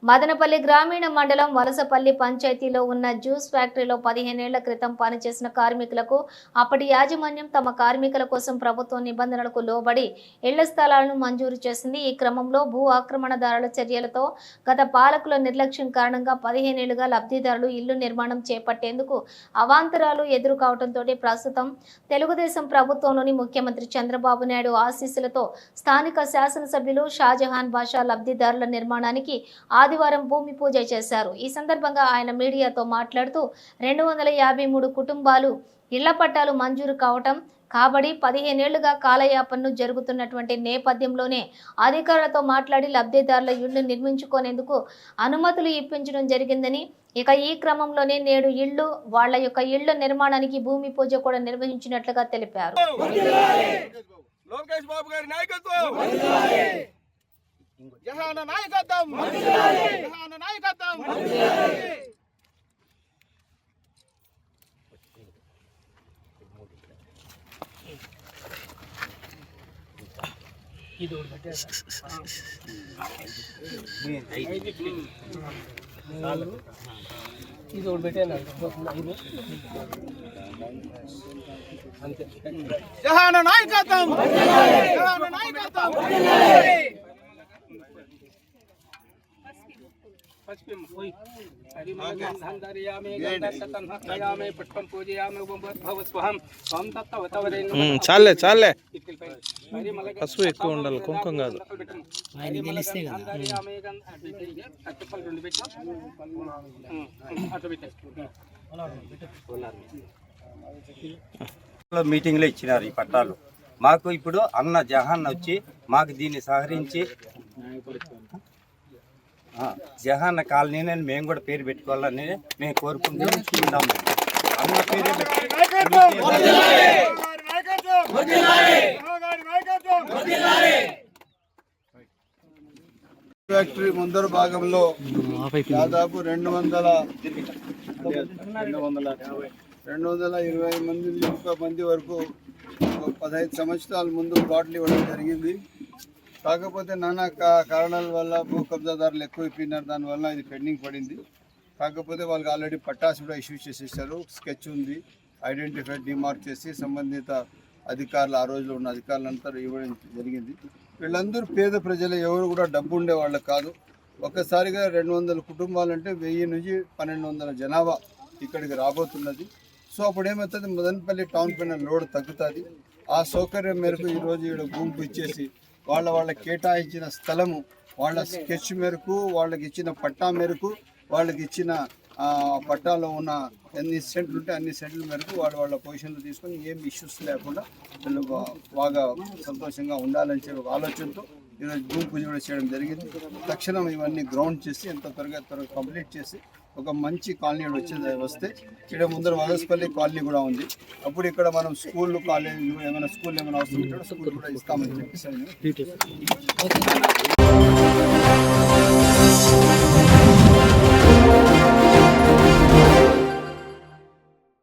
మదనపల్లి గ్రామీణ మండలం వలసపల్లి పంచాయతీలో ఉన్న జ్యూస్ ఫ్యాక్టరీలో 15 ఏళ్ల క్రితం పనిచేసిన కార్మికులకు అప్పటి యాజమాన్యం తమ కార్మికుల కోసం ప్రభుత్వ నిబంధనలకు లోబడి ఇళ్ల స్థలాలను మంజూరు చేసింది. ఈ క్రమంలో భూ ఆక్రమణదారుల చర్యలతో గత పాలకుల నిర్లక్ష్యం కారణంగా 15 ఏళ్లుగా లబ్ధిదారులు ఇల్లు నిర్మాణం చేపట్టేందుకు అవాంతరాలు ఎదురు కావడంతో ప్రస్తుతం తెలుగుదేశం ప్రభుత్వంలోని ముఖ్యమంత్రి చంద్రబాబు నాయుడు ఆశీస్సులతో స్థానిక శాసనసభ్యులు షాజహాన్ బాషా లబ్ధిదారుల నిర్మాణానికి ఆదివారం భూమి పూజ చేశారు. ఈ సందర్భంగా ఆయన మీడియాతో మాట్లాడుతూ 253 కుటుంబాలు ఇళ్ల పట్టాలు మంజూరు కావటం కాబట్టి 15 ఏళ్లుగా కాలయాపనను జరుగుతున్నటువంటి నేపథ్యంలోనే అధికారులతో మాట్లాడి లబ్ధిదారుల ఇళ్లు నిర్మించుకునేందుకు అనుమతులు ఇప్పించడం జరిగిందని, ఇక ఈ క్రమంలోనే నేడు వాళ్ళ యొక్క ఇళ్ల నిర్మాణానికి భూమి పూజ కూడా నిర్వహించినట్లుగా తెలిపారు. జహాన నాయకత్వం జహాన నాయకత్వం ఇది ఒకటి పెట్టాను జహాన నాయకత్వం జహాన నాయకత్వం చాలే చాలే పసుపు ఎక్కువ ఉండాలి, కుంకుమ కాదు. మీటింగ్లో ఇచ్చినారు ఈ పట్టాలు. మాకు ఇప్పుడు అన్న జహాన్ వచ్చి మాకు దీన్ని సహకరించి జహాన్ కాలనీ మేము కూడా పేరు పెట్టుకోవాలని మేము కోరుకుంటున్నాము. అన్న పేరు ఫ్యాక్టరీ ముందర భాగంలో దాదాపు 220 మంది వరకు 15 సంవత్సరాల ముందు ప్లాట్లు ఇవ్వడం జరిగింది. కాకపోతే నానా కారణాల వల్ల భూ కబ్జాదారులు ఎక్కువ అయిపోయినారు, దానివల్ల ఇది పెండింగ్ పడింది. కాకపోతే వాళ్ళకి ఆల్రెడీ పట్టాస్ కూడా ఇష్యూ చేసేసారు, స్కెచ్ ఉంది, ఐడెంటిఫై డిమార్క్ చేసి సంబంధిత అధికారులు ఆ రోజులో ఉన్న అధికారులంతా ఇవ్వడం జరిగింది. వీళ్ళందరూ పేద ప్రజలు, ఎవరు కూడా డబ్బు ఉండే వాళ్ళు కాదు. ఒక్కసారిగా 200 కుటుంబాలంటే 1000 నుంచి 1200 జనాభా ఇక్కడికి రాబోతున్నది. సో అప్పుడు ఏమవుతుంది, మదనపల్లి టౌన్ పైన లోడ్ తగ్గుతుంది. ఆ సౌకర్యం మేరకు ఈరోజు ఇక్కడ భూమి ఇచ్చేసి వాళ్ళకి కేటాయించిన స్థలము, వాళ్ళ స్కెచ్ మేరకు, వాళ్ళకి ఇచ్చిన పట్టా మేరకు, వాళ్ళకి ఇచ్చిన పట్టాలో ఉన్న ఎన్ని సెంట్లు ఉంటే అన్ని సెంట్ల మేరకు వాళ్ళ పొజిషన్లు తీసుకొని ఏం ఇష్యూస్ లేకుండా వీళ్ళు బాగా సంతోషంగా ఉండాలని చెప్పి ఆలోచనతో ఈరోజు భూమి పూజ కూడా చేయడం జరిగింది. తక్షణం ఇవన్నీ గ్రౌండ్ చేసి ఎంత త్వరగా కంప్లీట్ చేసి ఒక మంచి కాలనీ వస్తే ఇక్కడ ముందర వలసపల్లి కాలనీ కూడా ఉంది. అప్పుడు ఇక్కడ మనం స్కూల్, కాలేజీలు ఏమైనా స్కూల్ ఏమైనా అవసరం ఉంటే స్కూల్ కూడా ఇస్తామని చెప్పేసి